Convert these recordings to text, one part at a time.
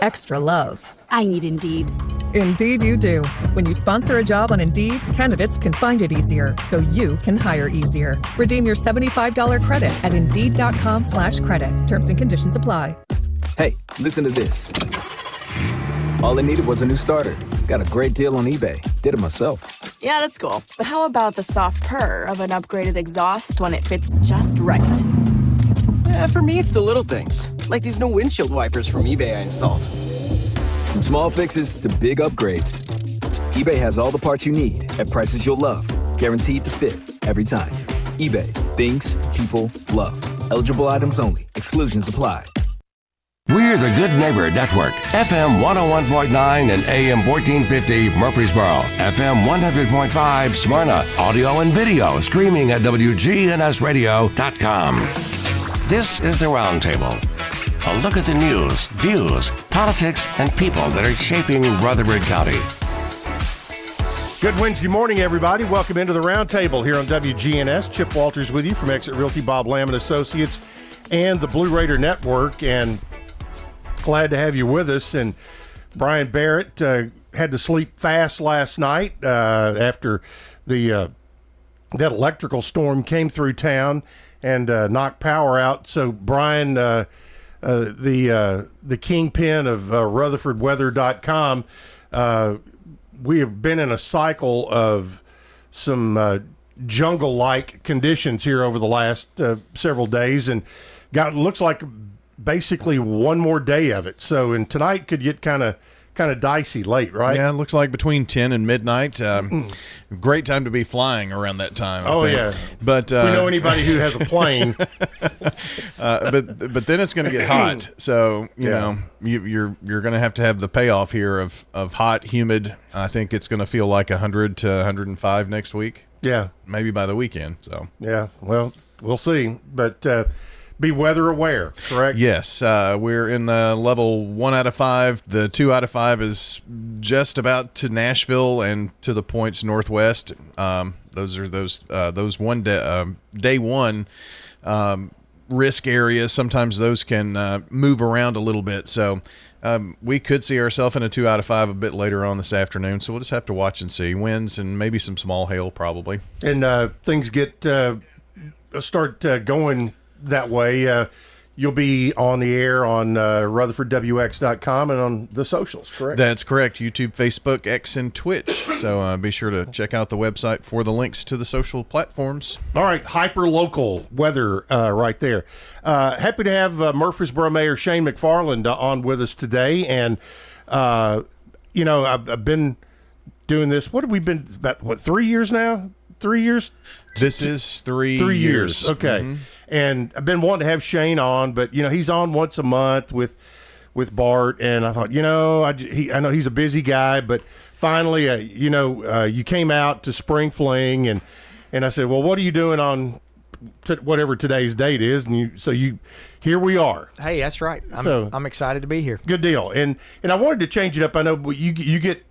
extra love. I need Indeed. Indeed you do. When you sponsor a job on Indeed, candidates can find it easier, so you can hire easier. Redeem your $75 credit at Indeed.com/credit. Terms and conditions apply. Hey, listen to this. All I needed was a new starter. Got a great deal on eBay. Did it myself. Yeah, that's cool. But how about the soft purr of an upgraded exhaust when it fits just right? For me, it's the little things, like these new windshield wipers from eBay I installed. From small fixes to big upgrades, eBay has all the parts you need at prices you'll love. Guaranteed to fit every time. eBay. Things people love. Eligible items only. Exclusions apply. We're the Good Neighbor Network. FM 101.9 and AM 1450 Murfreesboro. FM 100.5 Smyrna. Audio and video streaming at wgnsradio.com. This is the Roundtable. A look at the news, views, politics, and people that are shaping Rutherford County. Good Wednesday morning, everybody. Welcome into the Roundtable here on WGNS. Chip Walters with you from Exit Realty, Bob Lamb and Associates, and the Blue Raider Network. And glad to have you with us. And Brian Barrett had to sleep fast last night after that electrical storm came through town and knocked power out. So Brian, the kingpin of RutherfordWeather.com, we have been in a cycle of some jungle-like conditions here over the last several days, and looks like basically one more day of it. So, and tonight could get kind of dicey late, right? Yeah, it looks like between 10 and midnight. Great time to be flying around that time. Oh, yeah. But we know anybody who has a plane. But then it's going to get hot. So, you know, you're going to have the payoff here of hot, humid. I think it's going to feel like 100 to 105 next week. Yeah. Maybe by the weekend. So. Yeah, well, we'll see. But be weather aware, correct? Yes. We're in the level 1 out of 5. The 2 out of 5 is just about to Nashville and to the points northwest. Those are those day one risk areas. Sometimes those can move around a little bit. So we could see ourselves in a 2 out of 5 a bit later on this afternoon. So we'll just have to watch and see. Winds and maybe some small hail probably. And things get start going that way. You'll be on the air on RutherfordWX.com and on the socials, correct? That's correct. YouTube, Facebook, X, and Twitch. So be sure to check out the website for the links to the social platforms. All right, hyper-local weather right there. Happy to have Murfreesboro Mayor Shane McFarland on with us today. And, you know, I've been doing this. What have we been, about, 3 years now? 3 years? This is 3 years. Okay. Mm-hmm. And I've been wanting to have Shane on, but, you know, he's on once a month with Bart. And I thought, you know, I know he's a busy guy, but finally, you came out to Spring Fling. And I said, well, what are you doing on whatever today's date is? And here we are. Hey, that's right. I'm excited to be here. Good deal. And I wanted to change it up. I know you get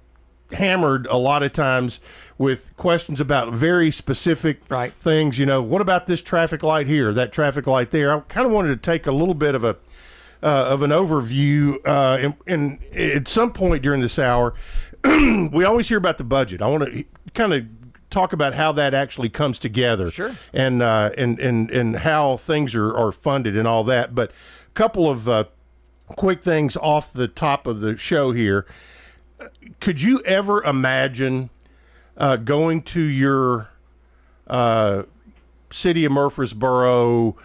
hammered a lot of times with questions about very specific things. You know, what about this traffic light here, that traffic light there? I kind of wanted to take a little bit of an overview. And at some point during this hour, we always hear about the budget. I want to kind of talk about how that actually comes together. Sure. And how things are funded and all that. But a couple of quick things off the top of the show here. Could you ever imagine going to your city of Murfreesboro,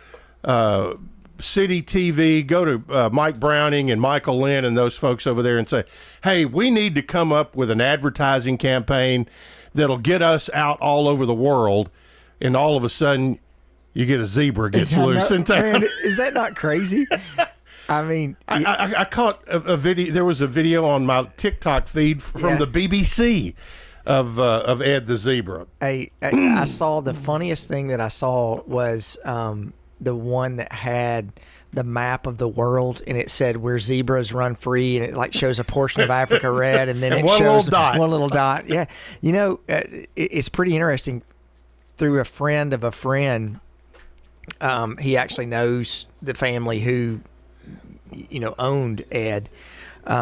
city TV, go to Mike Browning and Michael Lynn and those folks over there and say, hey, we need to come up with an advertising campaign that'll get us out all over the world, and all of a sudden you get a zebra gets loose in town? Man, is that not crazy? I mean, I caught a video. There was a video on my TikTok feed from the BBC of Ed the Zebra. I saw the funniest thing that I saw was the one that had the map of the world, and it said where zebras run free, and it like shows a portion of Africa red, and then it shows one little dot. Yeah, you know, it's pretty interesting. Through a friend of a friend, he actually knows the family who, you know, owned Ed.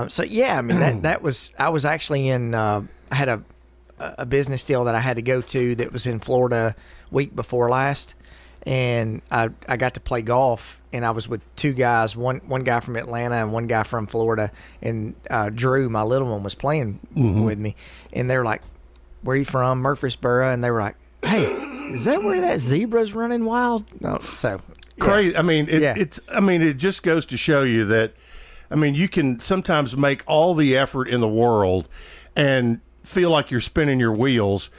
So yeah, I mean that was I was actually in. I had a business deal that I had to go to that was in Florida week before last, and I got to play golf, and I was with two guys, one guy from Atlanta and one guy from Florida, and Drew, my little one, was playing with me, and they were like, "Where are you from?" "Murfreesboro," and they were like, "Hey, is that where that zebra's running wild?" No, so yeah. Crazy. I mean, it just goes to show you that, I mean, you can sometimes make all the effort in the world and feel like you're spinning your wheels,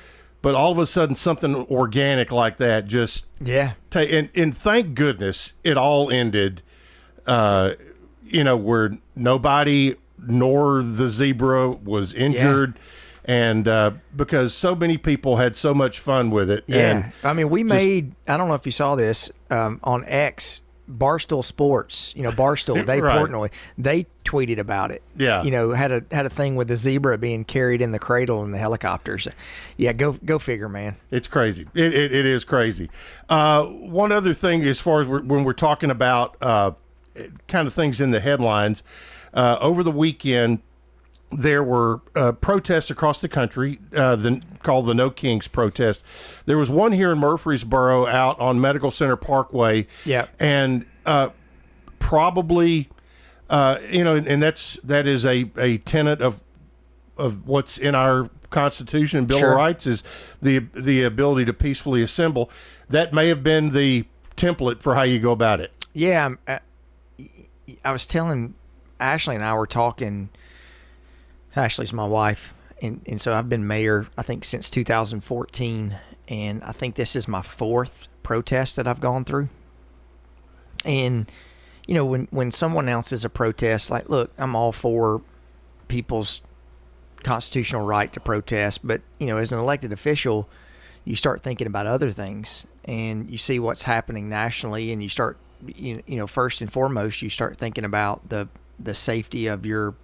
but all of a sudden something organic like that just and thank goodness it all ended where nobody nor the zebra was injured. And because so many people had so much fun with it. Yeah. And I mean, we made, I don't know if you saw this, on X, Barstool Sports, Barstool, Dave Right. Portnoy, they tweeted about it. Yeah. Had a thing with the zebra being carried in the cradle in the helicopters. Yeah, go figure, man. It's crazy. It is crazy. One other thing, as far as when we're talking about kind of things in the headlines, over the weekend, there were protests across the country called the No Kings protest. There was one here in Murfreesboro out on Medical Center Parkway. Yeah. And probably, and that is a tenet of what's in our Constitution and Bill Sure. of Rights is the ability to peacefully assemble. That may have been the template for how you go about it. Yeah. I was telling Ashley and I were talking. Ashley's my wife, and so I've been mayor, I think, since 2014, and I think this is my fourth protest that I've gone through. And, when someone announces a protest, like, look, I'm all for people's constitutional right to protest, but, as an elected official, you start thinking about other things, and you see what's happening nationally, and you start, first and foremost, you start thinking about the safety of your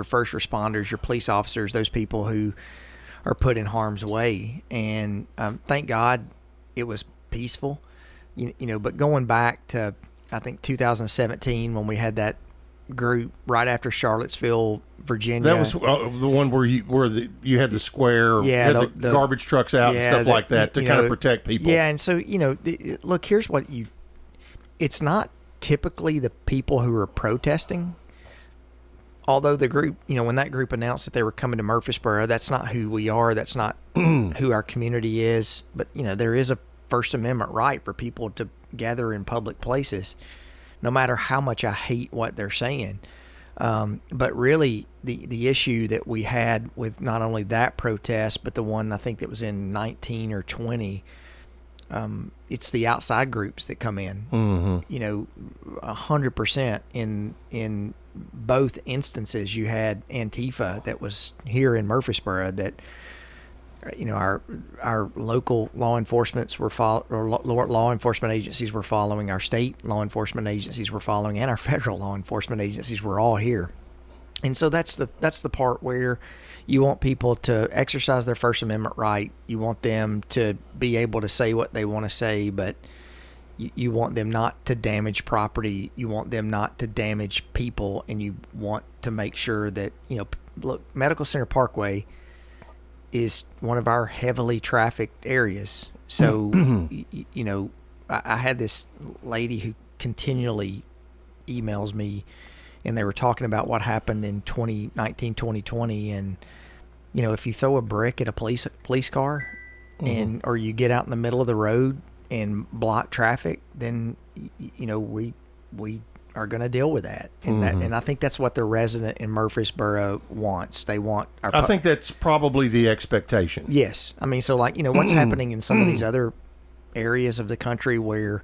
first responders, your police officers, those people who are put in harm's way. And thank God it was peaceful, but going back to, I think, 2017, when we had that group right after Charlottesville, Virginia. That was the one where you had the square, yeah, had the garbage trucks out and stuff like that to kind of protect people. Yeah, and so, look, here's what it's not typically the people who are protesting. Although the group, when that group announced that they were coming to Murfreesboro, that's not who we are. That's not who our community is. But, there is a First Amendment right for people to gather in public places, no matter how much I hate what they're saying. But really, the issue that we had with not only that protest, but the one I think that was in 19 or 20, it's the outside groups that come in. 100% in both instances. You had Antifa that was here in Murfreesboro that our local law enforcement law enforcement agencies were following, our state law enforcement agencies were following, and our federal law enforcement agencies were all here. And so that's the part where you want people to exercise their First Amendment right. You want them to be able to say what they want to say, but you want them not to damage property. You want them not to damage people, and you want to make sure that, look, Medical Center Parkway is one of our heavily trafficked areas. So, I had this lady who continually emails me, and they were talking about what happened in 2019, 2020. And, if you throw a brick at a police car and, or you get out in the middle of the road and block traffic, then, we are going to deal with that. And and I think that's what the resident in Murfreesboro wants. They want I think that's probably the expectation. Yes. I mean, so like, what's happening in some of these other areas of the country where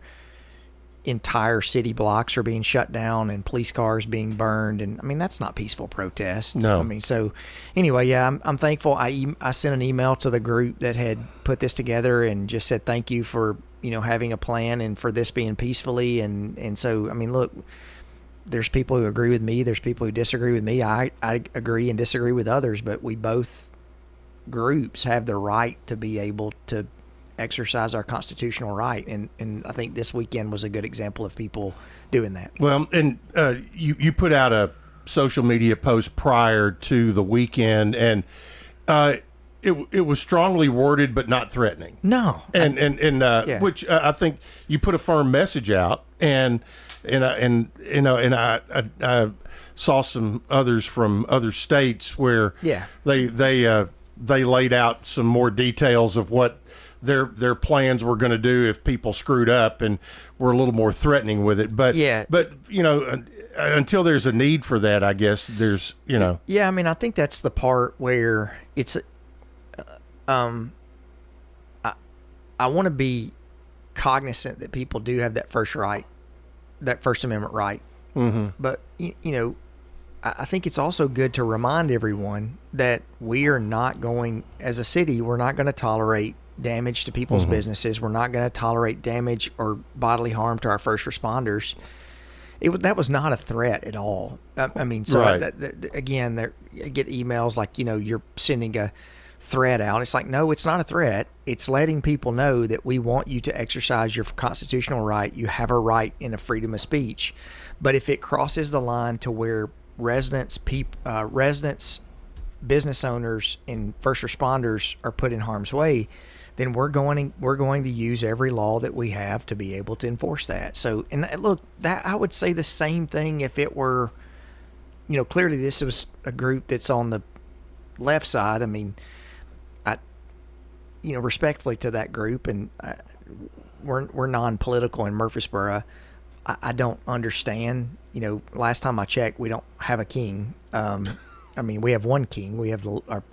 entire city blocks are being shut down and police cars being burned, and I mean, that's not peaceful protest. No. I mean, so anyway, yeah, I'm thankful. I sent an email to the group that had put this together and just said thank you for having a plan and for this being peacefully, and so I mean, look, there's people who agree with me, there's people who disagree with me. I agree and disagree with others, but we both groups have the right to be able to exercise our constitutional right, and I think this weekend was a good example of people doing that. Well, and you put out social media posts prior to the weekend, and it was strongly worded but not threatening. No, and which I think you put a firm message out, and I saw some others from other states where they laid out some more details of what their plans were going to do if people screwed up, and were a little more threatening with it. But until there's a need for that, I guess there's Yeah, I mean, I think that's the part where it's I want to be cognizant that people do have that First Amendment right. Mm-hmm. But I think it's also good to remind everyone that we are not going, as a city, we're not going to tolerate damage to people's businesses. We're not going to tolerate damage or bodily harm to our first responders. That was not a threat at all. I mean, so right. Again, I get emails like, you're sending a threat out. It's like, no, it's not a threat. It's letting people know that we want you to exercise your constitutional right. You have a right in a freedom of speech. But if it crosses the line to where residents, business owners, and first responders are put in harm's way, then we're going to use every law that we have to be able to enforce that. So, and look, that I would say the same thing if it were, clearly this was a group that's on the left side. I mean, respectfully to that group, and we're non-political in Murfreesboro. I don't understand. Last time I checked, we don't have a king. I mean, we have one king. We have our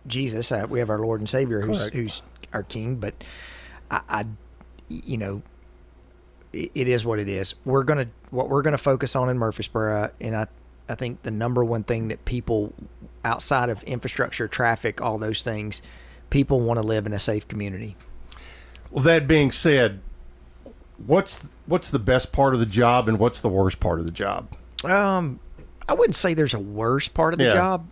Jesus. We have our Lord and Savior, who's our king. But it is what it is. What we're gonna focus on in Murfreesboro, and I think the number one thing that people outside of infrastructure, traffic, all those things, people want to live in a safe community. Well, that being said, what's the best part of the job and what's the worst part of the job? I wouldn't say there's a worst part of the job.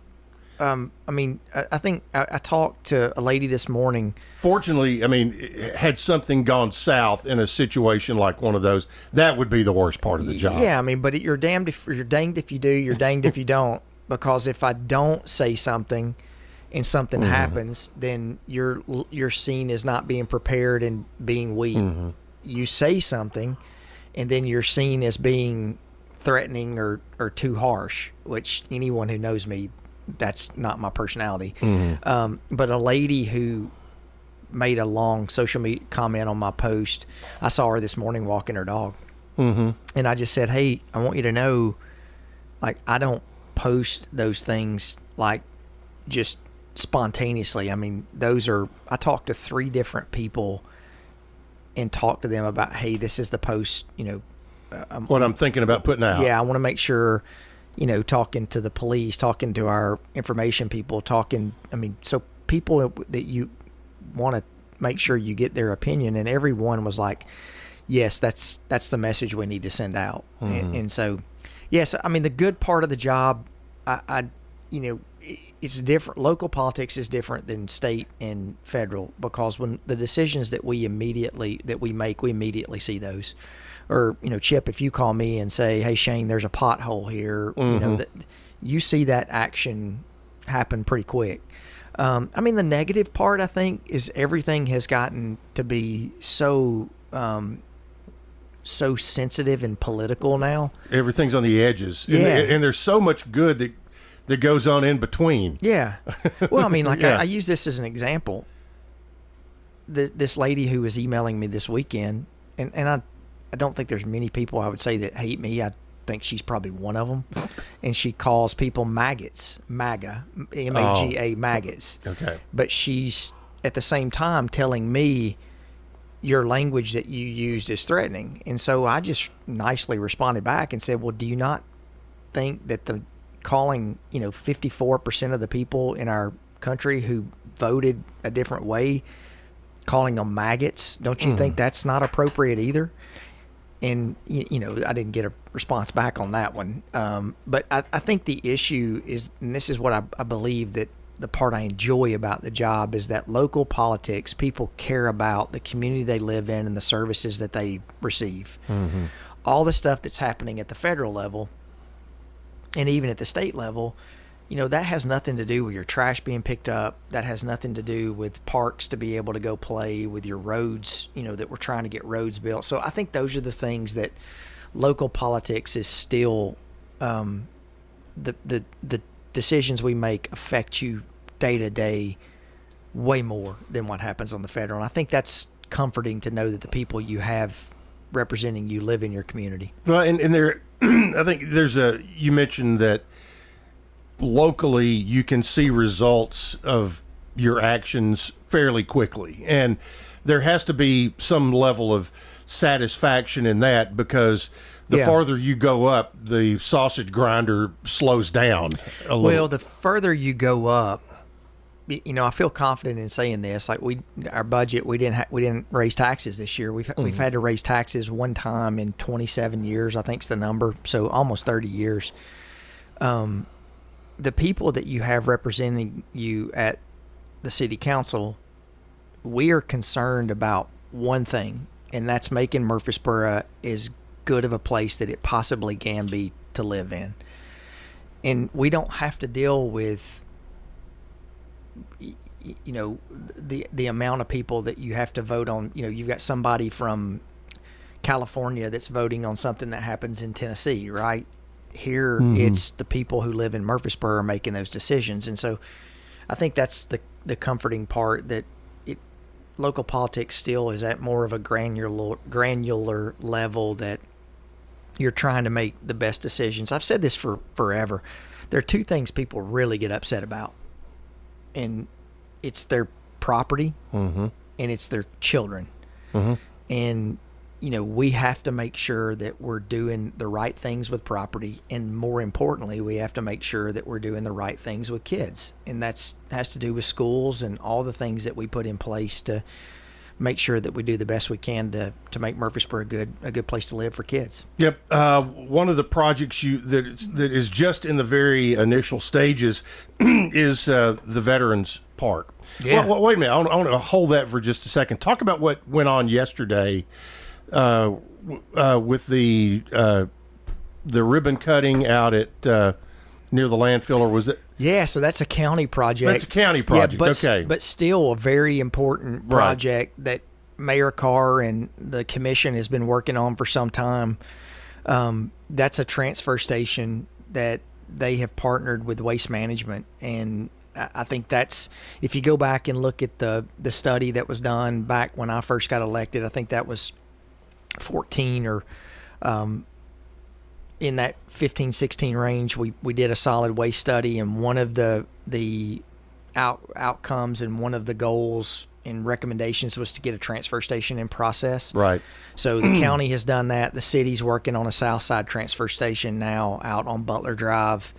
I mean, I think I talked to a lady this morning. Fortunately, I mean, had something gone south in a situation like one of those, that would be the worst part of the job. Yeah, I mean, but you're danged if you do, you're danged if you don't. Because if I don't say something and something happens, then you're seen as not being prepared and being weak. You say something, and then you're seen as being threatening or too harsh, which anyone who knows me, that's not my personality. But a lady who made a long social media comment on my post, I saw her this morning walking her dog. And I just said, hey, I want you to know, like, I don't post those things like just spontaneously. I mean, I talked to 3 different people and talked to them about, hey, this is the post, what I'm thinking about putting out. Yeah, I want to make sure, talking to the police, talking to our information people, so people that you want to make sure you get their opinion, and everyone was like, yes, that's the message we need to send out. And so, yes, I mean, the good part of the job, it's different. Local politics is different than state and federal, because when the decisions that we make, we immediately see those. Or, Chip, if you call me and say, hey, Shane, there's a pothole here, you see that action happen pretty quick. I mean, the negative part, I think, is everything has gotten to be so sensitive and political now. Everything's on the edges. Yeah. And there's so much good that goes on in between. Yeah. Well, I mean, like, I use this as an example. This lady who was emailing me this weekend, and I don't think there's many people I would say that hate me. I think she's probably one of them. And she calls people maggots, MAGA, M-A-G-A, maggots. Okay. But she's at the same time telling me your language that you used is threatening. And so I just nicely responded back and said, well, do you not think that the calling, 54% of the people in our country who voted a different way, calling them maggots, don't you think that's not appropriate either? And, I didn't get a response back on that one. But I think the issue is, and this is what I believe, that the part I enjoy about the job is that local politics, people care about the community they live in and the services that they receive. All the stuff that's happening at the federal level, and even at the state level, that has nothing to do with your trash being picked up. That has nothing to do with parks to be able to go play, with your roads, that we're trying to get roads built. So I think those are the things that local politics is still, the decisions we make affect you day to day way more than what happens on the federal. And I think that's comforting to know that the people you have representing you live in your community. Well, and there, I think you mentioned that locally you can see results of your actions fairly quickly, and there has to be some level of satisfaction in that, because the farther you go up, the sausage grinder slows down a little. Well, the further you go up, I feel confident in saying this. Like our budget, we didn't raise taxes this year. We've had to raise taxes one time in 27 years, I think's the number. So almost 30 years. The people that you have representing you at the city council, we are concerned about one thing, and that's making Murfreesboro as good of a place that it possibly can be to live in. And we don't have to deal with the amount of people that you have to vote on. You've got somebody from California that's voting on something that happens in Tennessee, right? Here, it's the people who live in Murfreesboro making those decisions. And so I think that's the comforting part, that local politics still is at more of a granular level, that you're trying to make the best decisions. I've said this for forever. There are two things people really get upset about, and it's their property and it's their children. And we have to make sure that we're doing the right things with property, and more importantly, we have to make sure that we're doing the right things with kids, and that has to do with schools and all the things that we put in place to make sure that we do the best we can to make Murfreesboro a good place to live for kids. Yep. One of the projects that is just in the very initial stages is the Veterans Park. Yeah. Well, wait a minute. I want to hold that for just a second. Talk about what went on yesterday with the ribbon cutting out at near the landfill, or was it? Yeah, so that's a county project. That's a county project. Yeah, but still a very important project that Mayor Carr and the commission has been working on for some time. That's a transfer station that they have partnered with Waste Management, and I think that's, if you go back and look at the study that was done back when I first got elected, I think that was 14 or in that 15, 16 range, we did a solid waste study, and one of the outcomes and one of the goals and recommendations was to get a transfer station in process. Right. So the county has done that. The city's working on a south side transfer station now out on Butler Drive.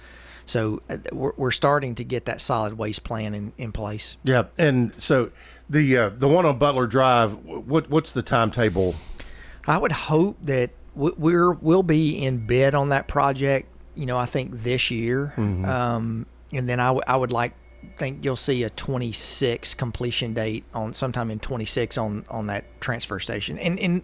So we're starting to get that solid waste plan in place. Yeah, and so the one on Butler Drive, what's the timetable? I would hope that we'll be in bid on that project, I think this year. And then I would think you'll see a 26 completion date on sometime in 26 on that transfer station. And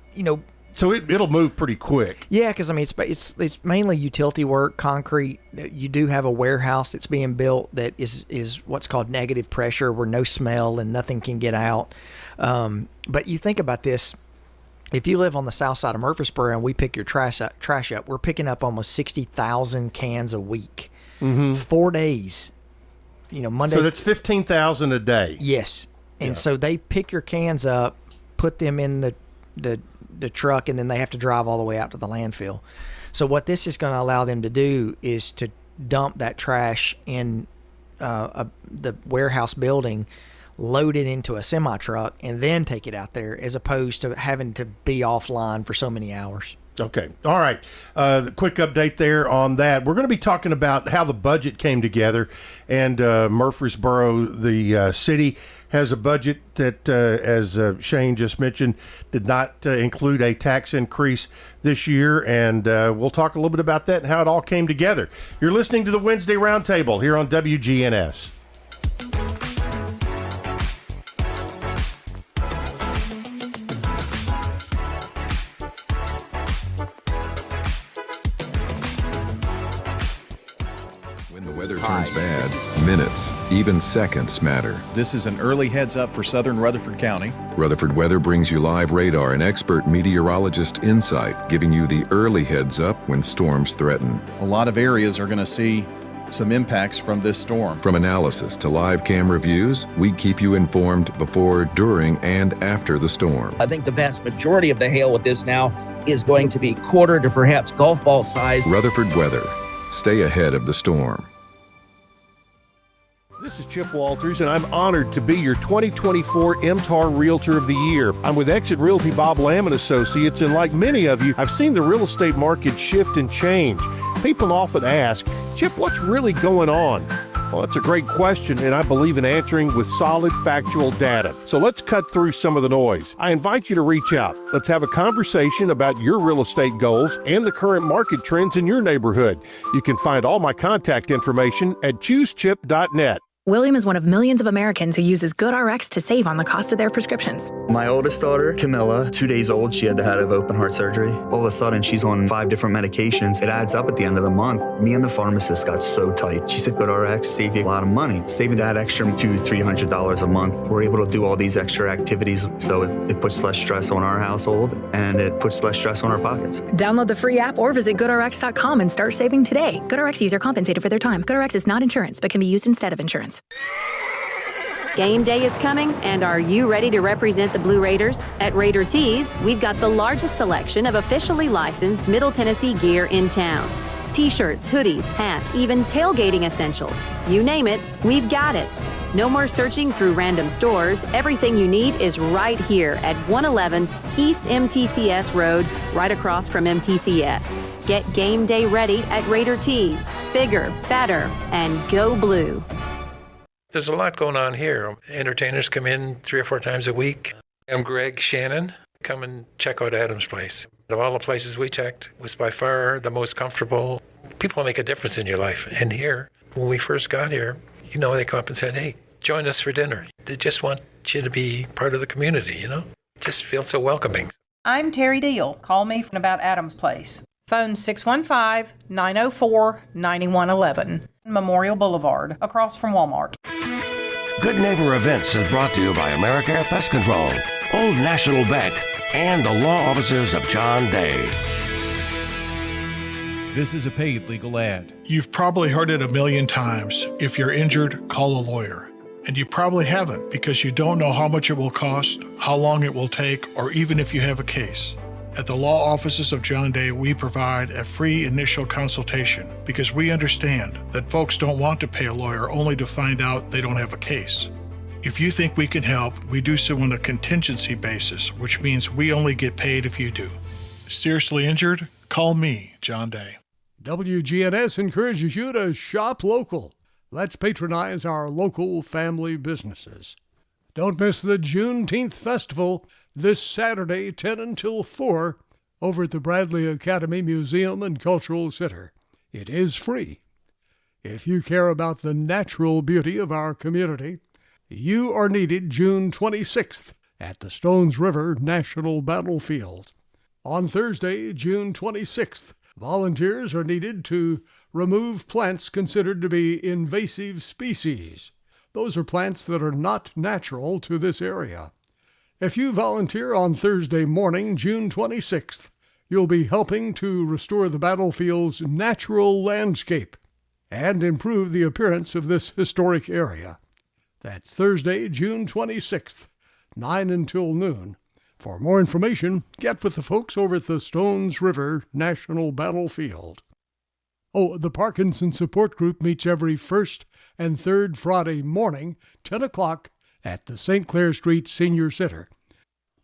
so it'll move pretty quick. Yeah, because it's mainly utility work, concrete. You do have a warehouse that's being built that is what's called negative pressure, where no smell and nothing can get out. But you think about this. If you live on the south side of Murfreesboro and we pick your trash up, we're picking up almost 60,000 cans a week, 4 days. Monday. So that's 15,000 a day. Yes, and so they pick your cans up, put them in the truck, and then they have to drive all the way out to the landfill. So what this is going to allow them to do is to dump that trash in the warehouse building, load it into a semi truck, and then take it out there, as opposed to having to be offline for so many hours. Okay. All right. The quick update there on that. We're going to be talking about how the budget came together, and Murfreesboro, the city, has a budget that, as Shane just mentioned, did not include a tax increase this year, and we'll talk a little bit about that and how it all came together. You're listening to the Wednesday Roundtable here on WGNS. turns bad, minutes, even seconds matter. This is an early heads up for southern Rutherford County. Rutherford Weather brings you live radar and expert meteorologist insight, giving you the early heads up when storms threaten. A lot of areas are going to see some impacts from this storm. From analysis to live camera views, we keep you informed before, during, and after the storm. I think the vast majority of the hail with this now is going to be quarter to perhaps golf ball size. Rutherford Weather. Stay ahead of the storm. This is Chip Walters, and I'm honored to be your 2024 MTAR Realtor of the Year. I'm with Exit Realty Bob Lamb & Associates, and like many of you, I've seen the real estate market shift and change. People often ask, Chip, what's really going on? Well, that's a great question, and I believe in answering with solid, factual data. So let's cut through some of the noise. I invite you to reach out. Let's have a conversation about your real estate goals and the current market trends in your neighborhood. You can find all my contact information at choosechip.net. William is one of millions of Americans who uses GoodRx to save on the cost of their prescriptions. My oldest daughter, Camilla, 2 days old, she had to have open heart surgery. All of a sudden, she's on 5 different medications. It adds up at the end of the month. Me and the pharmacist got so tight. She said, GoodRx save you a lot of money. Saving that extra $200-300 a month. We're able to do all these extra activities, so it puts less stress on our household, and it puts less stress on our pockets. Download the free app or visit GoodRx.com and start saving today. GoodRx user compensated for their time. GoodRx is not insurance, but can be used instead of insurance. Game day is coming, and are you ready to represent the Blue Raiders? At Raider Tees, we've got the largest selection of officially licensed Middle Tennessee gear in town. T-shirts, hoodies, hats, even tailgating essentials. You name it, we've got it. No more searching through random stores. Everything you need is right here at 111 East MTCS Road, right across from MTCS. Get game day ready at Raider Tees. Bigger, better, and go blue. There's a lot going on here. Entertainers come in 3 or 4 times a week. I'm Greg Shannon. Come and check out Adam's Place. Of all the places we checked, it was by far the most comfortable. People make a difference in your life. And here, when we first got here, they come up and said, hey, join us for dinner. They just want you to be part of the community, It just feels so welcoming. I'm Terry Deal. Call me about Adam's Place. Phone 615-904-9111. Memorial Boulevard, across from Walmart. Good Neighbor Events is brought to you by America Pest Control, Old National Bank, and the law offices of John Day. This is a paid legal ad. You've probably heard it a million times. If you're injured, call a lawyer. And you probably haven't, because you don't know how much it will cost, how long it will take, or even if you have a case. At the law offices of John Day, we provide a free initial consultation because we understand that folks don't want to pay a lawyer only to find out they don't have a case. If you think we can help, we do so on a contingency basis, which means we only get paid if you do. Seriously injured? Call me, John Day. WGNS encourages you to shop local. Let's patronize our local family businesses. Don't miss the Juneteenth Festival this Saturday, 10 until 4, over at the Bradley Academy Museum and Cultural Center. It is free. If you care about the natural beauty of our community, you are needed June 26th at the Stones River National Battlefield. On Thursday, June 26th, volunteers are needed to remove plants considered to be invasive species. Those are plants that are not natural to this area. If you volunteer on Thursday morning, June 26th, you'll be helping to restore the battlefield's natural landscape and improve the appearance of this historic area. That's Thursday, June 26th, 9 until noon. For more information, get with the folks over at the Stones River National Battlefield. Oh, the Parkinson Support Group meets every first and third Friday morning, 10 o'clock, at the St. Clair Street Senior Center.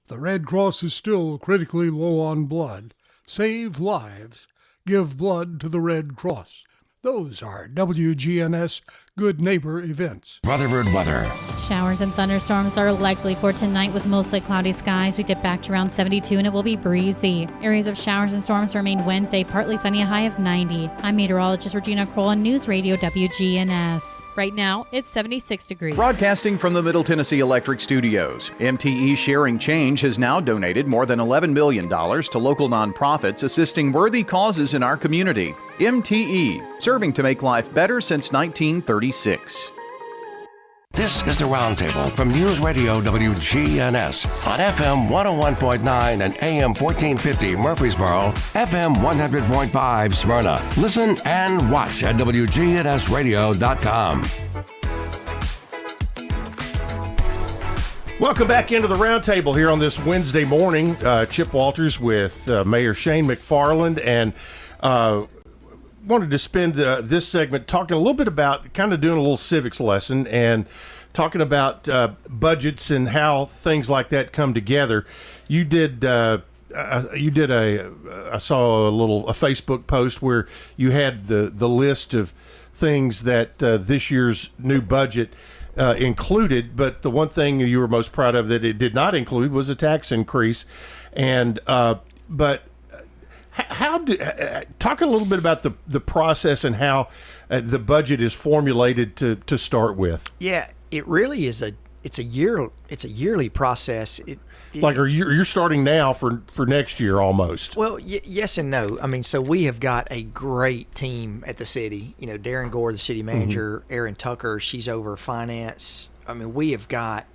The Red Cross is still critically low on blood. Save lives. Give blood to the Red Cross. Those are WGNS Good Neighbor events. Rutherford weather. Showers and thunderstorms are likely for tonight with mostly cloudy skies. We dip back to around 72 and it will be breezy. Areas of showers and storms remain Wednesday, partly sunny, a high of 90. I'm meteorologist Regina Kroll on News Radio WGNS. Right now, it's 76 degrees. Broadcasting from the Middle Tennessee Electric Studios, MTE Sharing Change has now donated more than $11 million to local nonprofits assisting worthy causes in our community. MTE, serving to make life better since 1936. This is the Roundtable from News Radio WGNS on FM 101.9 and AM 1450 Murfreesboro, FM 100.5 Smyrna. Listen and watch at wgnsradio.com. Welcome back into the Roundtable here on this Wednesday morning. Chip Walters with Mayor Shane McFarland, and wanted to spend this segment talking a little bit about kind of doing a little civics lesson and talking about budgets and how things like that come together. I saw a Facebook post where you had the list of things that this year's new budget included, but the one thing you were most proud of that it did not include was a tax increase. And but talk a little bit about the process and how the budget is formulated to start with. Yeah, it really is it's a yearly process. You're starting now for next year almost. Well, yes and no. I mean, so we have got a great team at the city. You know, Darren Gore, the city manager, Erin Tucker, she's over finance. I mean, we have got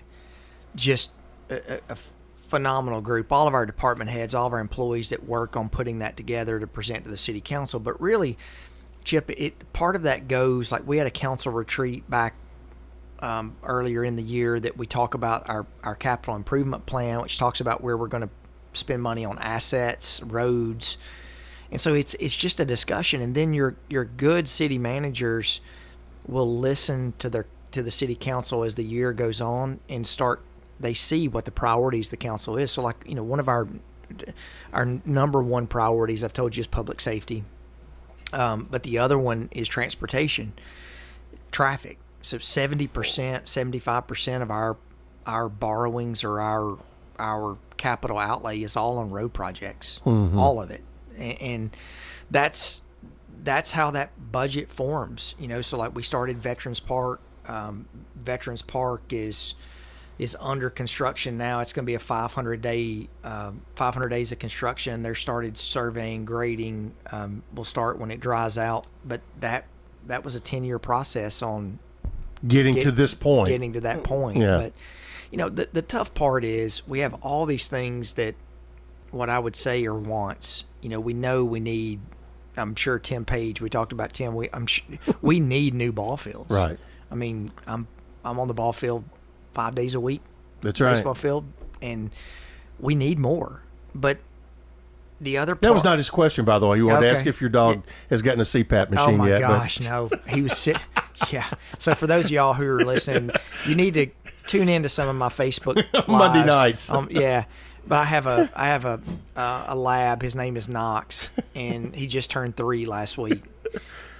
just a phenomenal group. All of our department heads, all of our employees that work on putting that together to present to the city council. But really, Chip, part of that goes, like we had a council retreat back earlier in the year that we talk about our capital improvement plan, which talks about where we're going to spend money on assets, roads. And so it's just a discussion. And then your good city managers will listen to the city council as the year goes on and they see what the priorities of the council is. So like, you know, one of our number one priorities, I've told you, is public safety. But the other one is transportation, traffic. So 70%, 75% of our borrowings or our capital outlay is all on road projects, all of it. And that's how that budget forms, you know. So like we started Veterans Park. Veterans Park is under construction now. It's going to be a 500 days of construction. They're started surveying, grading. We'll start when it dries out. But that was a 10-year process on getting to this point. Getting to that point. Yeah. But you know, the tough part is we have all these things that what I would say are wants. You know we need. I'm sure Tim Page. We talked about Tim. We need new ball fields. Right. I mean, I'm on the ball field 5 days a week. That's right. Baseball field, and we need more. But the other part, that was not his question, by the way. You wanted to ask if your dog has gotten a CPAP machine yet. Oh my gosh, no. He was sick. Yeah. So for those of y'all who are listening, you need to tune into some of my Facebook lives. Monday nights. Yeah. But I have a lab. His name is Knox, and he just turned 3 last week.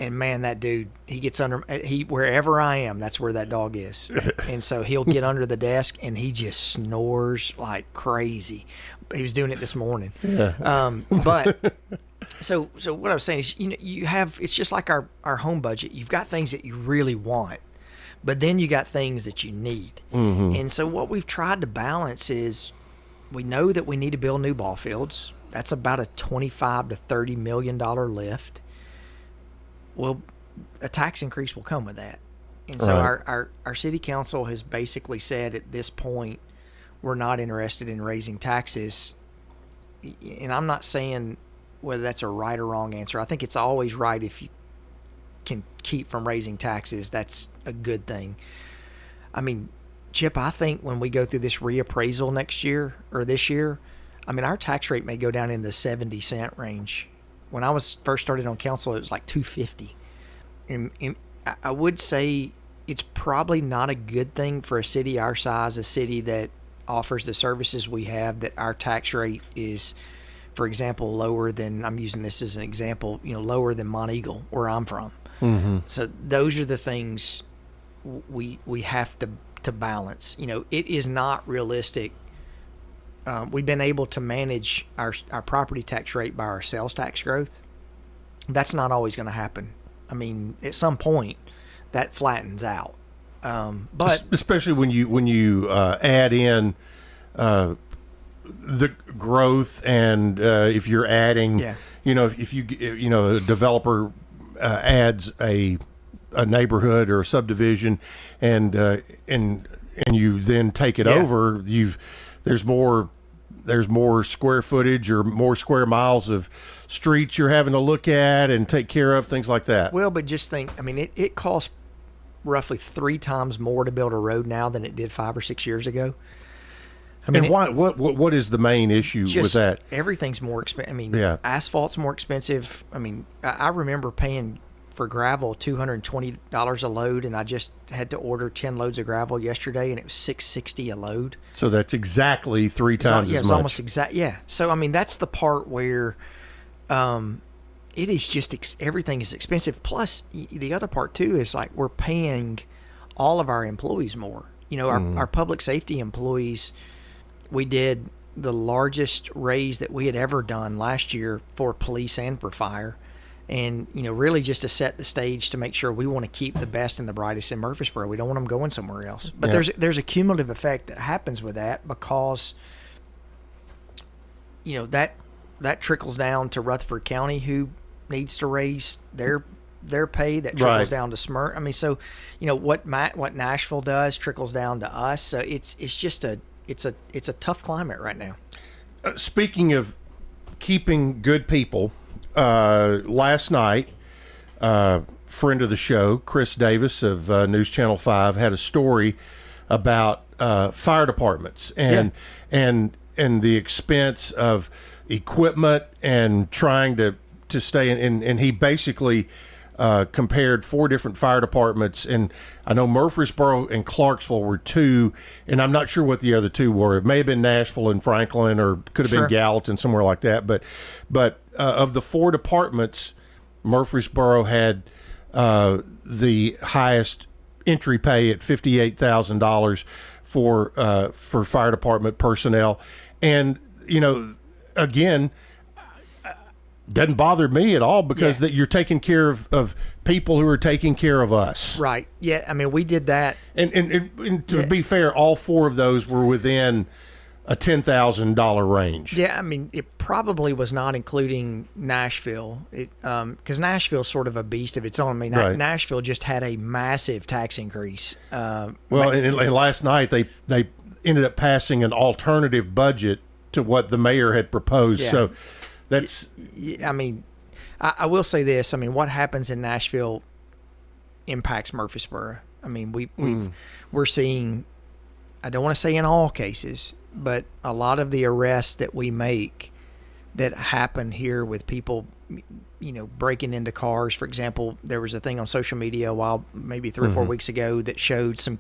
And man, that dude, he gets wherever I am, that's where that dog is. And so he'll get under the desk and he just snores like crazy. He was doing it this morning. Yeah. But so what I was saying is, you know, it's just like our home budget. You've got things that you really want, but then you got things that you need. And so what we've tried to balance is, we know that we need to build new ball fields. That's about a $25 to $30 million lift. Well, a tax increase will come with that. And so our city council has basically said at this point, we're not interested in raising taxes. And I'm not saying whether that's a right or wrong answer. I think it's always right if you can keep from raising taxes. That's a good thing. I mean, Chip, I think when we go through this reappraisal next year or this year, I mean, our tax rate may go down in the 70-cent range. When I was first started on council, it was like $2.50. And I would say it's probably not a good thing for a city our size, a city that offers the services we have, that our tax rate is, for example, lower than, I'm using this as an example, you know, lower than Monteagle, where I'm from. So those are the things we have to balance. You know, it is not realistic. We've been able to manage our property tax rate by our sales tax growth. That's not always going to happen. I mean, at some point, that flattens out. But especially when you add in the growth, and if you're adding, if a developer adds a neighborhood or a subdivision, and you then take it over, there's more square footage or more square miles of streets you're having to look at and take care of, things like that. Well, but just think, I mean, it costs roughly 3 times more to build a road now than it did 5 or 6 years ago. I mean, and what is the main issue with that? Everything's more expensive. I mean, asphalt's more expensive. I mean, I remember paying for gravel $220 a load, and I just had to order 10 loads of gravel yesterday, and it was $660 a load. So that's exactly 3 times as much. It's almost exact. Yeah. So I mean, that's the part where it is just everything is expensive. Plus, the other part too is like we're paying all of our employees more. You know, our public safety employees. We did the largest raise that we had ever done last year for police and for fire. And, you know, really just to set the stage to make sure we want to keep the best and the brightest in Murfreesboro. We don't want them going somewhere else. But there's a cumulative effect that happens with that because, you know, that trickles down to Rutherford County, who needs to raise their pay. That trickles down to Smyrna. I mean, so, you know, what Nashville does trickles down to us. So it's just it's a tough climate right now. Speaking of keeping good people, last night, friend of the show, Chris Davis of News Channel 5, had a story about fire departments and the expense of equipment and trying to stay in. And he basically compared 4 different fire departments, and I know Murfreesboro and Clarksville were 2, and I'm not sure what the other 2 were. It may have been Nashville and Franklin, or could have been Gallatin, somewhere like that. But of the 4 departments, Murfreesboro had the highest entry pay at $58,000 for fire department personnel, and you know, again, doesn't bother me at all because that you're taking care of people who are taking care of us. Right. Yeah. I mean, we did that. And to be fair, all 4 of those were within a $10,000 range. Yeah. I mean, it probably was not including Nashville, because Nashville's sort of a beast of its own. I mean, Nashville just had a massive tax increase. And last night they ended up passing an alternative budget to what the mayor had proposed. Yeah. So that's. I mean, I will say this. I mean, what happens in Nashville impacts Murfreesboro. I mean, we're seeing. I don't want to say in all cases, but a lot of the arrests that we make that happen here with people, you know, breaking into cars. For example, there was a thing on social media maybe 3 or 4 weeks ago that showed some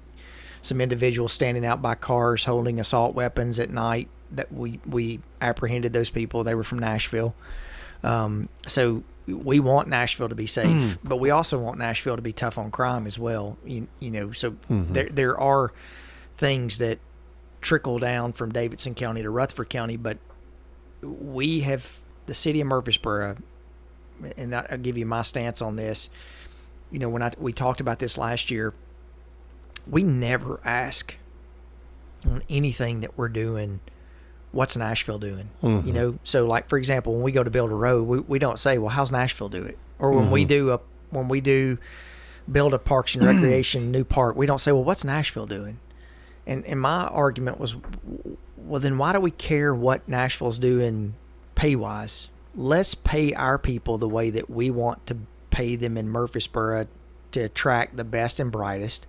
individuals standing out by cars holding assault weapons at night. That we apprehended those people. They were from Nashville. So we want Nashville to be safe, but we also want Nashville to be tough on crime as well. You know, so there are things that trickle down from Davidson County to Rutherford County, but we have the city of Murfreesboro, and I'll give you my stance on this. You know, when we talked about this last year, we never ask on anything that we're doing, what's Nashville doing? You know, so like, for example, when we go to build a road, we don't say, well, how's Nashville do it? Or when we do build a parks and recreation new park, we don't say, well, what's Nashville doing? And my argument was, well, then why do we care what Nashville's doing pay-wise? Let's pay our people the way that we want to pay them in Murfreesboro to attract the best and brightest.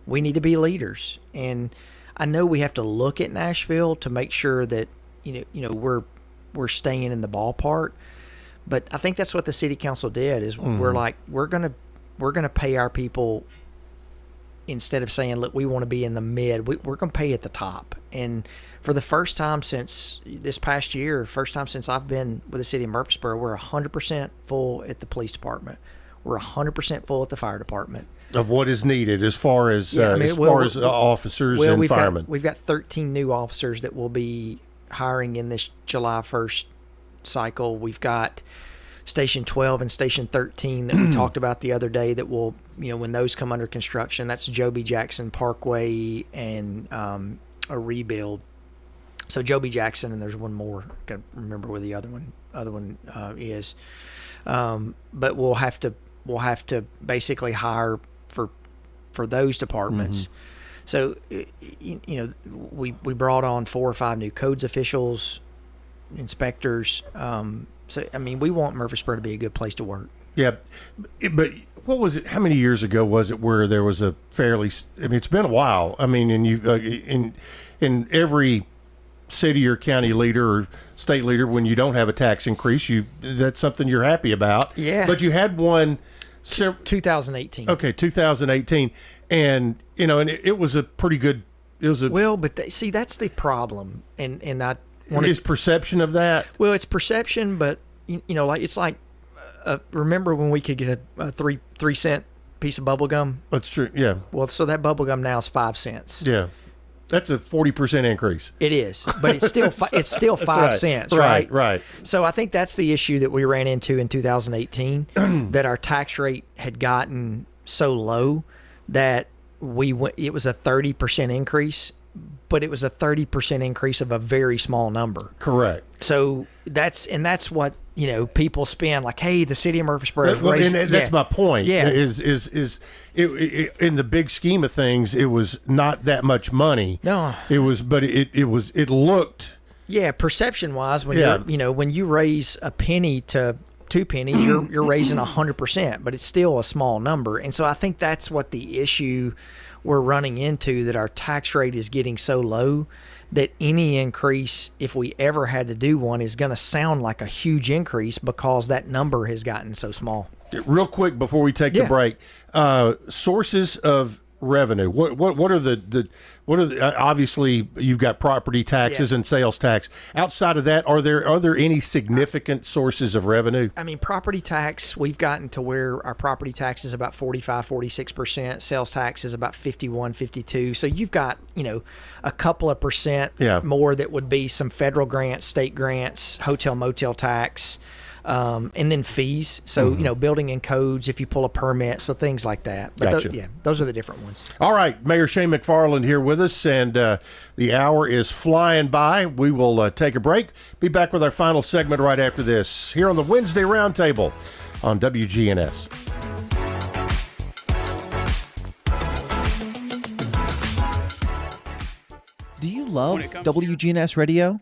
We need to be leaders. And I know we have to look at Nashville to make sure that you know we're staying in the ballpark, but I think that's what the city council did. Is we're like we're gonna pay our people instead of saying, look, we want to be in the mid. We're gonna pay at the top. And for the first time since this past year, first time since I've been with the city of Murfreesboro, we're 100% full at the police department. We're 100% full at the fire department. Of what is needed as far as officers and firemen. We've got 13 new officers that will be hiring in this July 1st cycle. We've got Station 12 and Station 13 that we talked about the other day that will, when those come under construction, that's Joby Jackson Parkway and a rebuild. So Joby Jackson, and there's one more. I can't remember where the other one is. But we'll have to basically hire for those departments. So, we brought on 4 or 5 new codes officials, inspectors. So, I mean, we want Murfreesboro to be a good place to work. Yeah. But what was it? How many years ago was it where there was a fairly, it's been a while. I mean, and you, in every city or county leader or state leader, when you don't have a tax increase, that's something you're happy about. Yeah. But you had one. 2018. Okay, 2018. And, and it was a pretty good, well, but see, that's the problem. And I want is perception of that. Well, it's perception, but, remember when we could get a 3 cent piece of bubble gum? That's true. Yeah. Well, so that bubble gum now is 5 cents. Yeah. That's a 40% increase. It is, but it's still 5 cents, right? Right. So I think that's the issue that we ran into in 2018, that our tax rate had gotten so low that it was a 30% increase, but it was a 30% increase of a very small number. Correct. So that's what people spend, like, hey, the city of Murfreesboro is raising. And that's my point. Yeah. Is in the big scheme of things, it was not that much money. No. It was, but it looked. Yeah, perception wise, when you raise a penny to 2 pennies, you're raising 100%, but it's still a small number. And so I think that's what the issue we're running into, that our tax rate is getting so low that any increase, if we ever had to do one, is going to sound like a huge increase because that number has gotten so small. Real quick before we take the break, sources of revenue. What are the obviously you've got property taxes and sales tax. Outside of that, are there any significant sources of revenue? I mean, property tax, we've gotten to where our property tax is about 45-46%, sales tax is about 51-52%. So you've got, a couple of percent more that would be some federal grants, state grants, hotel motel tax, and then fees. So, building and codes if you pull a permit, so things like that. But gotcha. Those are the different ones. All right, Mayor Shane McFarland here with us, and the hour is flying by. We will take a break. Be back with our final segment right after this, here on the Wednesday Roundtable on WGNS. Do you love WGNS Radio?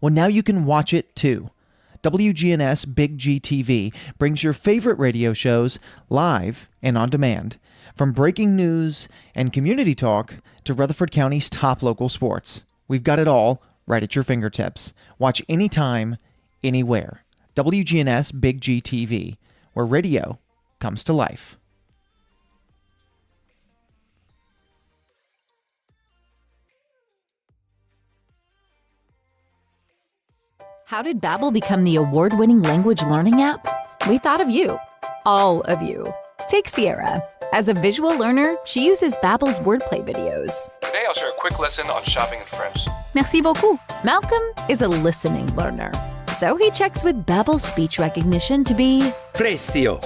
Well, now you can watch it too. WGNS Big GTV brings your favorite radio shows live and on demand. From breaking news and community talk to Rutherford County's top local sports. We've got it all right at your fingertips. Watch anytime, anywhere. WGNS Big GTV, where radio comes to life. How did Babbel become the award-winning language learning app? We thought of you. All of you. Take Sierra. As a visual learner, she uses Babbel's wordplay videos. Today I'll share a quick lesson on shopping in French. Merci beaucoup. Malcolm is a listening learner. So he checks with Babbel's speech recognition to be Precio.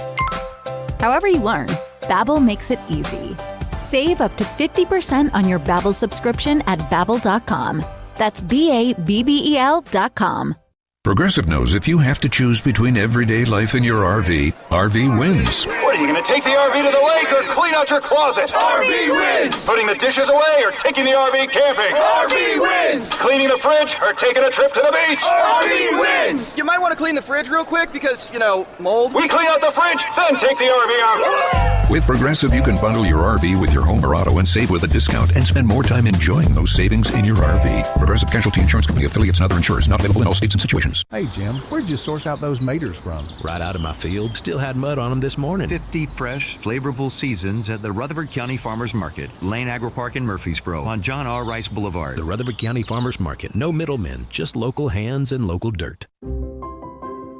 However you learn, Babbel makes it easy. Save up to 50% on your Babbel subscription at Babbel.com. That's BABBEL.com. Progressive knows if you have to choose between everyday life and your RV wins. What, are you going to take the RV to the lake or clean out your closet? RV wins! Putting the dishes away or taking the RV camping? RV wins! Cleaning the fridge or taking a trip to the beach? RV wins! You might want to clean the fridge real quick because, mold. We clean out the fridge, then take the RV out. With Progressive, you can bundle your RV with your home or auto and save with a discount and spend more time enjoying those savings in your RV. Progressive Casualty Insurance Company, affiliates, and other insurers not available in all states and situations. Hey, Jim, where'd you source out those maters from? Right out of my field. Still had mud on them this morning. 50 fresh, flavorful seasons at the Rutherford County Farmers Market, Lane Agri Park in Murfreesboro on John R. Rice Boulevard. The Rutherford County Farmers Market. No middlemen, just local hands and local dirt.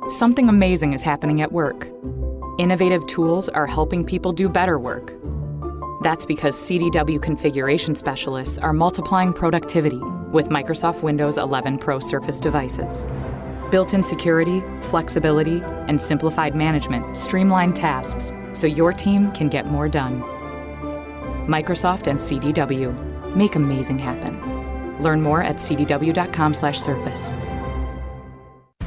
Something amazing is happening at work. Innovative tools are helping people do better work. That's because CDW configuration specialists are multiplying productivity with Microsoft Windows 11 Pro Surface devices. Built-in security, flexibility, and simplified management streamline tasks so your team can get more done. Microsoft and CDW. Make amazing happen. Learn more at cdw.com/surface.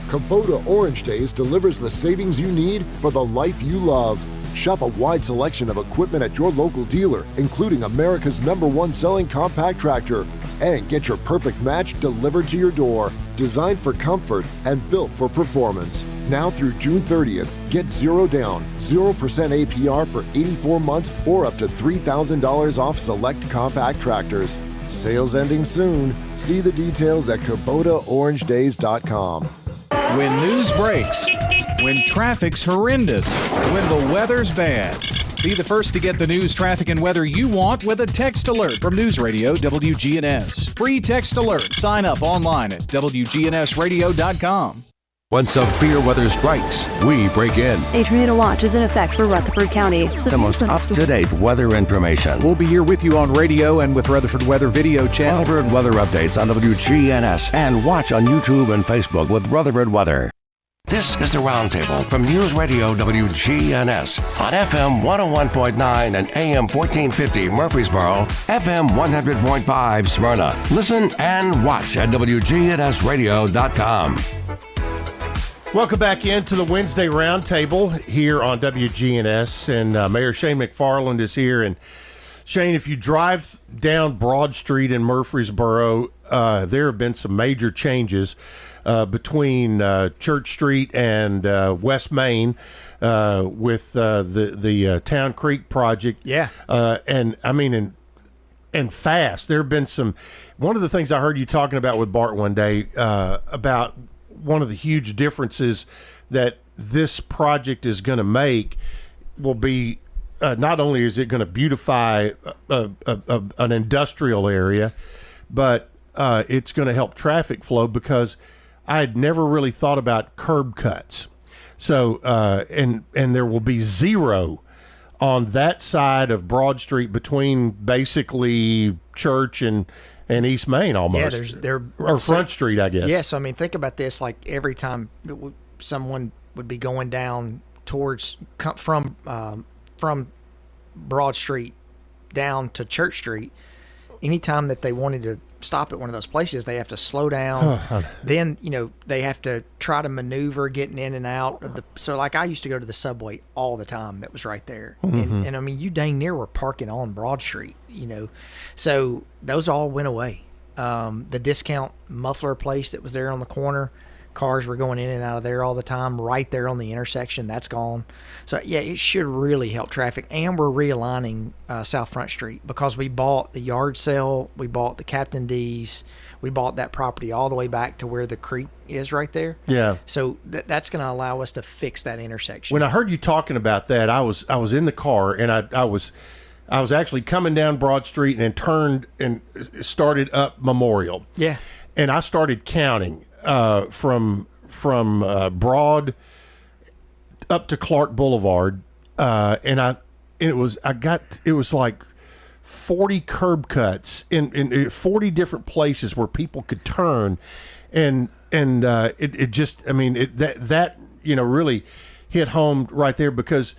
Kubota Orange Days delivers the savings you need for the life you love. Shop a wide selection of equipment at your local dealer, including America's #1 selling compact tractor. And get your perfect match delivered to your door. Designed for comfort and built for performance. Now through June 30th, get 0 down, 0% APR for 84 months or up to $3,000 off select compact tractors. Sales ending soon. See the details at KubotaOrangeDays.com. When news breaks, when traffic's horrendous, when the weather's bad. Be the first to get the news, traffic, and weather you want with a text alert from News Radio WGNS. Free text alert. Sign up online at wgnsradio.com. When severe weather strikes, we break in. A tornado watch is in effect for Rutherford County. The most up-to-date weather information. We'll be here with you on radio and with Rutherford Weather Video Channel. Rutherford Weather updates on WGNS and watch on YouTube and Facebook with Rutherford Weather. This is the Roundtable from News Radio WGNS on FM 101.9 and AM 1450 Murfreesboro, FM 100.5 Smyrna. Listen and watch at wgnsradio.com. Welcome back into the Wednesday Roundtable here on WGNS, and Mayor Shane McFarland is here. And Shane, if you drive down Broad Street in Murfreesboro, there have been some major changes between Church Street and West Main with the Town Creek project. Yeah. And fast. There have been some. One of the things I heard you talking about with Bart one day about one of the huge differences that this project is going to make will be not only is it going to beautify an industrial area, but it's going to help traffic flow, because I had never really thought about curb cuts. So and there will be zero on that side of Broad Street between basically Church and East Main almost. Yeah, or Front Street, I guess. Yeah, so I mean, think about this. Like every time someone would be going down towards from Broad Street down to Church Street, anytime that they wanted to stop at one of those places, they have to slow down. Then, they have to try to maneuver getting in and out of the. So, like, I used to go to the subway all the time that was right there. Mm-hmm. And I mean, you dang near were parking on Broad Street, So, those all went away. The discount muffler place that was there on the corner, cars were going in and out of there all the time, right there on the intersection. That's gone. So, yeah, it should really help traffic. And we're realigning South Front Street, because we bought the yard sale, we bought the Captain D's, we bought that property all the way back to where the creek is right there. Yeah. So that's going to allow us to fix that intersection. When I heard you talking about that, I was in the car, and I was actually coming down Broad Street and turned and started up Memorial. Yeah. And I started counting from Broad up to Clark Boulevard, and it was like 40 curb cuts in 40 different places where people could turn, and it just, I mean, that really hit home right there, because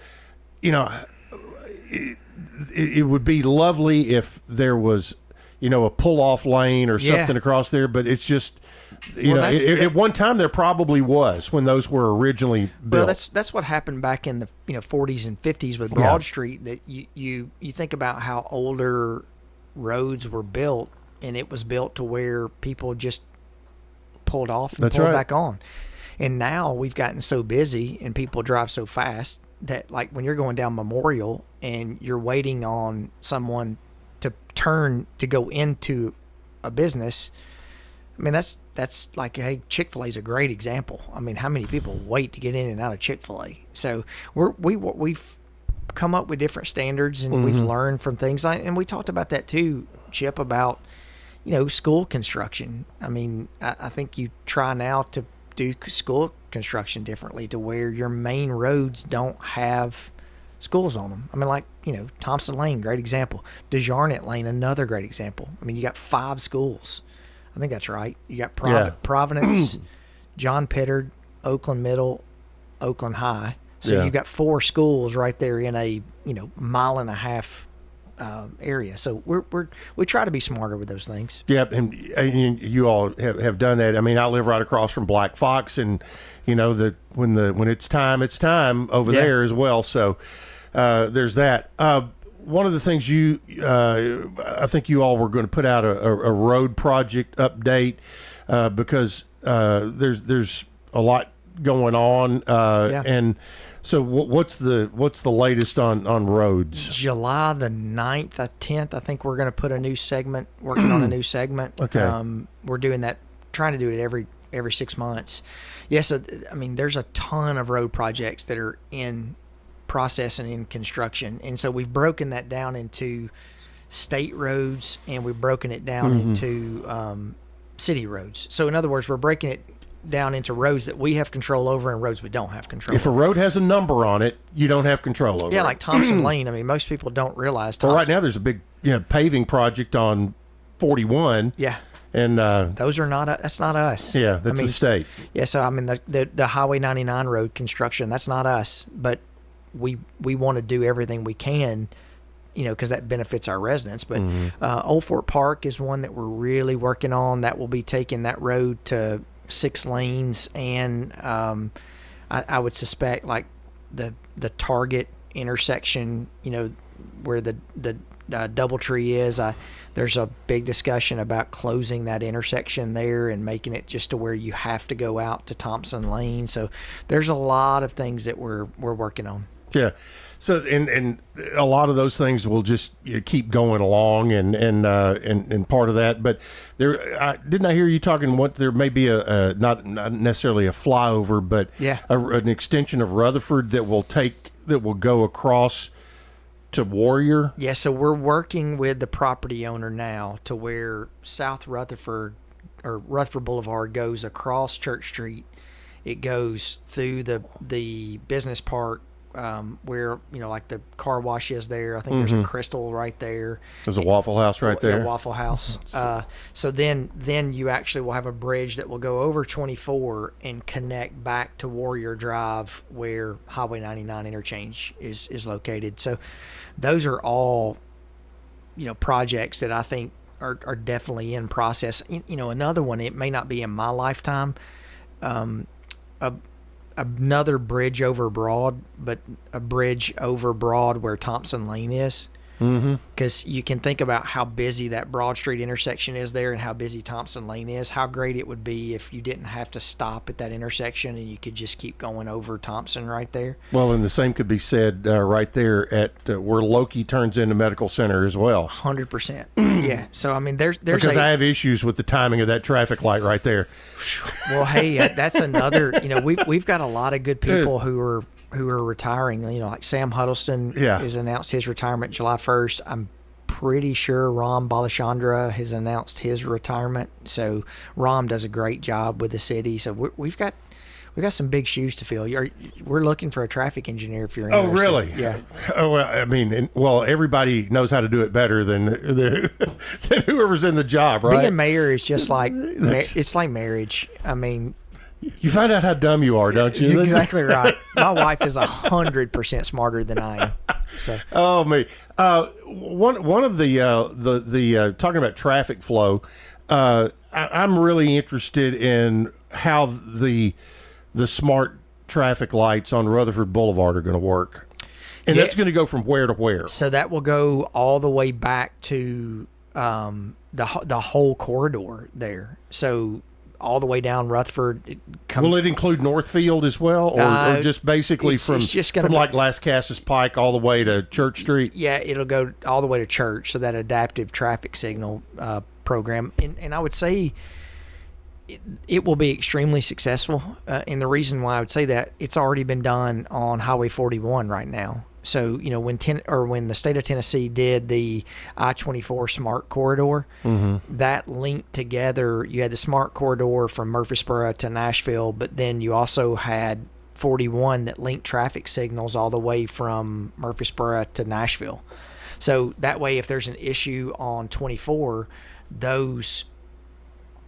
it would be lovely if there was a pull-off lane or something across there, but it's just at one time there probably was, when those were originally built. Well, that's what happened back in the 40s and 50s with Broad Street. That you think about how older roads were built, and it was built to where people just pulled off and pulled back on. And now we've gotten so busy and people drive so fast that, like, when you're going down Memorial and you're waiting on someone to turn to go into a business, I mean, that's like, hey, Chick-fil-A is a great example. I mean, how many people wait to get in and out of Chick-fil-A? So we've come up with different standards, and we've learned from things. And we talked about that too, Chip, about school construction. I mean, I think you try now to do school construction differently, to where your main roads don't have schools on them. I mean, like, Thompson Lane, great example. DeJarnette Lane, another great example. I mean, you got 5 schools. I think that's right. You got Providence, John Pittard, Oakland Middle, Oakland High. So Yeah. you've got 4 schools right there in a mile and a half area. So we try to be smarter with those things. Yep, and you all have done that. I mean, I live right across from Black Fox, and when it's time over there as well. So there's that. One of the things I think you all were going to put out a road project update because there's a lot going on, and so what's the latest on roads? July the 9th, 10th, I think we're going to put a new segment, working on a new segment. Okay. We're doing that, trying to do it every 6 months. Yes, I mean, there's a ton of road projects that are in process and in construction, and so we've broken that down into state roads, and we've broken it down into city roads. So in other words, we're breaking it down into roads that we have control over and roads we don't have control If a road has a number on it, you don't have control over it. Yeah, like Thompson Lane. I mean, most people don't realize Well, right now there's a big paving project on 41. Yeah. And those are not that's not us. Yeah, that's the state. Yeah, so I mean the Highway 99 road construction, that's not us, but we want to do everything we can, because that benefits our residents. But Old Fort Park is one that we're really working on. That will be taking that road to 6 lanes, and I would suspect like the Target intersection, where the Doubletree is. There's a big discussion about closing that intersection there and making it just to where you have to go out to Thompson Lane. So there's a lot of things that we're working on. Yeah. So and a lot of those things will just keep going along and part of that. But didn't I hear you talking? There may be a not necessarily a flyover, but an extension of Rutherford that will go across to Warrior. Yeah. So we're working with the property owner now to where South Rutherford or Rutherford Boulevard goes across Church Street. It goes through the business park. Where like the car wash is there. I think there's a Crystal right there. There's a Waffle House right there. Yeah, Waffle House. So then you actually will have a bridge that will go over 24 and connect back to Warrior Drive, where Highway 99 interchange is located. So those are all projects that I think are definitely in process. Another one, it may not be in my lifetime. Another bridge over Broad, but a bridge over Broad where Thompson Lane is. Because you can think about how busy that Broad Street intersection is there and how busy Thompson Lane is. How great it would be if you didn't have to stop at that intersection and you could just keep going over Thompson right there. Well, and the same could be said right there at where Loki turns into Medical Center as well. 100%. Yeah. So, I mean, there's because I have issues with the timing of that traffic light right there. Well, hey, that's another, we've got a lot of good people who are retiring, like Sam Huddleston has announced his retirement July 1st. I'm pretty sure Ram Balachandra has announced his retirement. So Ram does a great job with the city. So we've got some big shoes to fill. We're looking for a traffic engineer if you're interested. Oh, really? Yeah. Oh, well, I mean, everybody knows how to do it better than whoever's in the job, right? Being mayor is just like, it's like marriage. I mean, you find out how dumb you are, don't you? That's exactly right. My wife is 100% smarter than I am. So. Oh me. One of the talking about traffic flow. I'm really interested in how the smart traffic lights on Rutherford Boulevard are going to work, and that's going to go from where to where. So that will go all the way back to the whole corridor there. So. All the way down Rutherford. Will it include Northfield as well, or just basically from like Las Casas Pike all the way to Church Street? Yeah, it'll go all the way to Church, so that adaptive traffic signal program. And I would say it will be extremely successful. And the reason why I would say that, it's already been done on Highway 41 right now. So, when the state of Tennessee did the I-24 Smart Corridor, that linked together, you had the Smart Corridor from Murfreesboro to Nashville, but then you also had 41 that linked traffic signals all the way from Murfreesboro to Nashville. So that way, if there's an issue on 24, those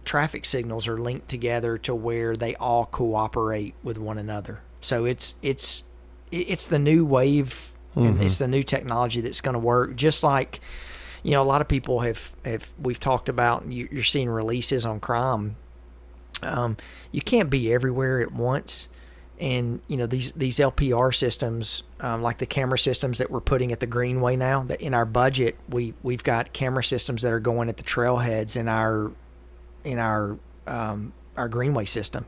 traffic signals are linked together to where they all cooperate with one another. So it's the new wave, and it's the new technology that's going to work. Just like, a lot of people we've talked about, and you're seeing releases on crime. You can't be everywhere at once. And, these LPR systems, like the camera systems that we're putting at the Greenway now, that in our budget, we've got camera systems that are going at the trailheads in our Greenway system.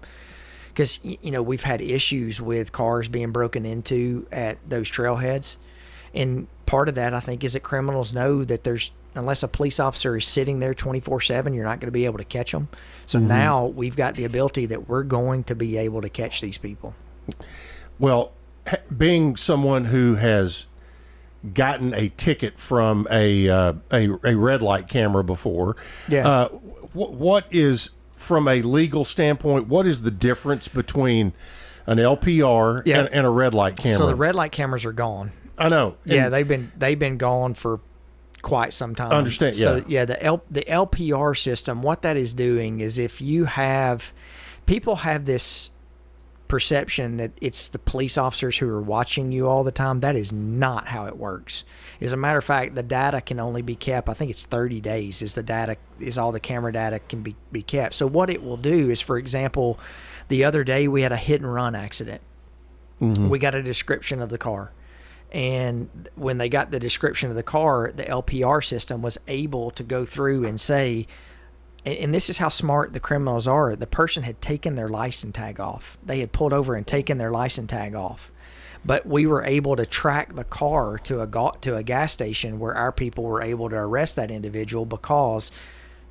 Because, we've had issues with cars being broken into at those trailheads. And part of that, I think, is that criminals know that unless a police officer is sitting there 24/7, you're not going to be able to catch them. So now we've got the ability that we're going to be able to catch these people. Well, being someone who has gotten a ticket from a red light camera before, what is, from a legal standpoint, what is the difference between an LPR and a red light camera? So the red light cameras are gone. I know. Yeah, they've been gone for quite some time. I understand. So the LPR system, what that is doing is, if you have people have this perception that it's the police officers who are watching you all the time. That is not how it works. As a matter of fact, the data can only be kept, I think it's 30 days is all the camera data can be kept. So what it will do is, for example, the other day we had a hit and run accident. We got a description of the car. And when they got the description of the car, the LPR system was able to go through and say, and this is how smart the criminals are, the person had taken their license tag off. They had pulled over and taken their license tag off. But we were able to track the car to a gas station where our people were able to arrest that individual, because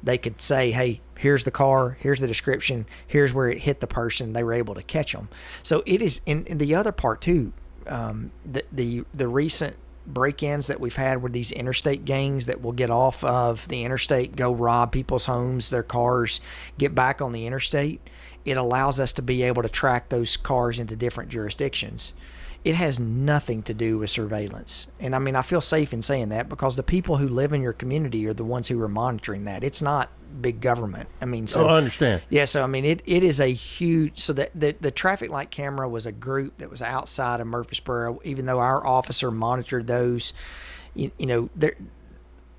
they could say, hey, here's the car, here's the description, here's where it hit the person. They were able to catch them. So it is, in the other part too, the recent break-ins that we've had with these interstate gangs that will get off of the interstate, go rob people's homes, their cars, get back on the interstate. It allows us to be able to track those cars into different jurisdictions. It has nothing to do with surveillance. And I mean, I feel safe in saying that, because the people who live in your community are the ones who are monitoring that. It's not big government. I mean, so I understand. Yeah, so I mean, it is a huge. So the traffic light camera was a group that was outside of Murfreesboro. Even though our officer monitored those, there,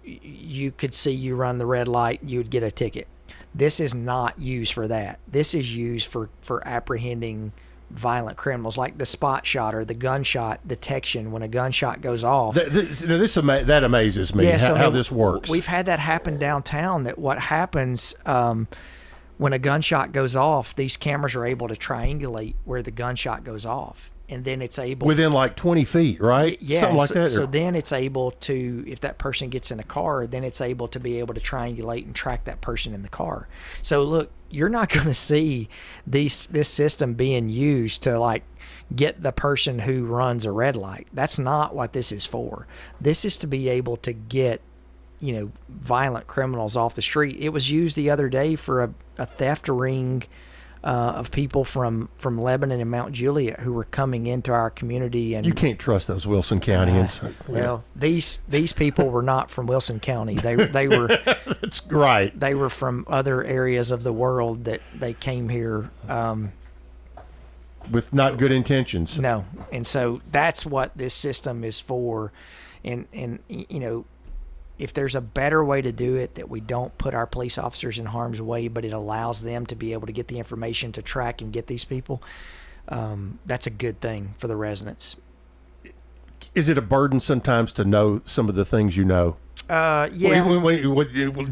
you could see you run the red light, you would get a ticket. This is not used for that. This is used for apprehending violent criminals, like the spot shot or the gunshot detection. When a gunshot goes off, that amazes me. How this works. We've had that happen downtown. That what happens when a gunshot goes off, these cameras are able to triangulate where the gunshot goes off, and then it's able within like 20 feet, right? Yeah, something like that. So then it's able to, if that person gets in a car, then it's able to be able to triangulate and track that person in the car. So look, you're not going to see this system being used to like get the person who runs a red light. That's not what this is for. This is to be able to get, violent criminals off the street. It was used the other day for a theft ring of people from Lebanon and Mount Juliet who were coming into our community. And you can't trust those Wilson Countyans. Well, these people were not from Wilson County. They were. That's right. They were from other areas of the world that they came here with not good intentions. No, and so that's what this system is for, and if there's a better way to do it, that we don't put our police officers in harm's way, but it allows them to be able to get the information to track and get these people, that's a good thing for the residents. Is it a burden sometimes to know some of the things you know? Yeah.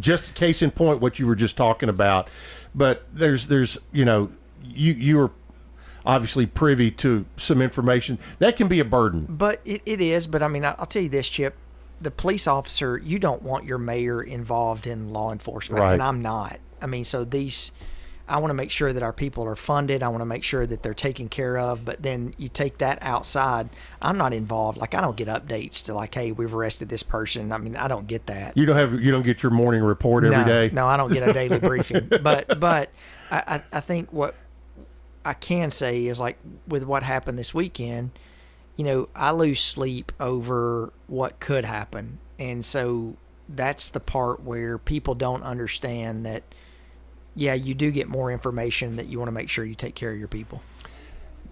Just case in point, what you were just talking about, but there's you are obviously privy to some information that can be a burden. But it is. But I mean, I'll tell you this, Chip. The police officer, you don't want your mayor involved in law enforcement, right. And I'm not. I mean, so I want to make sure that our people are funded. I want to make sure that they're taken care of. But then you take that outside. I'm not involved. Like, I don't get updates to like, hey, we've arrested this person. I mean, I don't get that. You don't get your morning report every day? No, I don't get a daily briefing. But I think what I can say is, like, with what happened this weekend, I lose sleep over what could happen. And so that's the part where people don't understand that yeah, you do get more information that you want to make sure you take care of your people.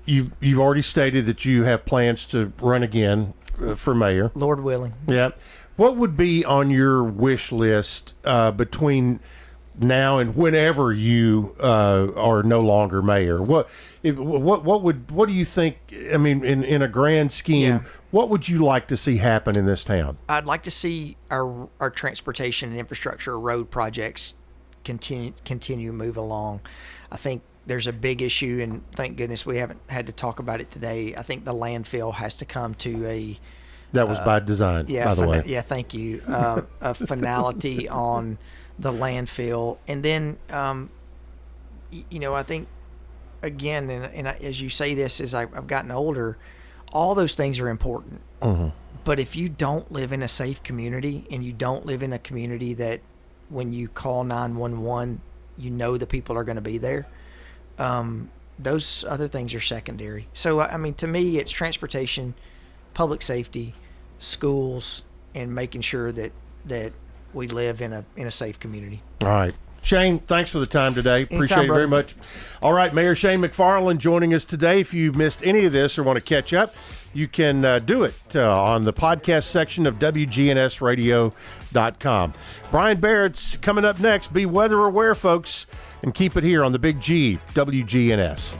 You've already stated that you have plans to run again for mayor. Lord willing. Yeah. What would be on your wish list between now and whenever you are no longer mayor? What do you think? I mean, in a grand scheme, what would you like to see happen in this town? I'd like to see our transportation and infrastructure road projects continue to move along. I think there's a big issue, and thank goodness we haven't had to talk about it today. I think the landfill has to come to a that was by design, by the way. Yeah, thank you. A finality on the landfill, and then I think again, and as you say this, as I've gotten older, all those things are important. Mm-hmm. But if you don't live in a safe community, and you don't live in a community that when you call 911, you know the people are going to be there, those other things are secondary. So, I mean, to me, it's transportation, public safety, schools, and making sure that we live in a safe community. All right. Shane, thanks for the time today. Appreciate it very much. All right, Mayor Shane McFarland joining us today. If you missed any of this or want to catch up, you can do it on the podcast section of wgnsradio.com. Brian Barrett's coming up next. Be weather aware, folks, and keep it here on the Big G, WGNS.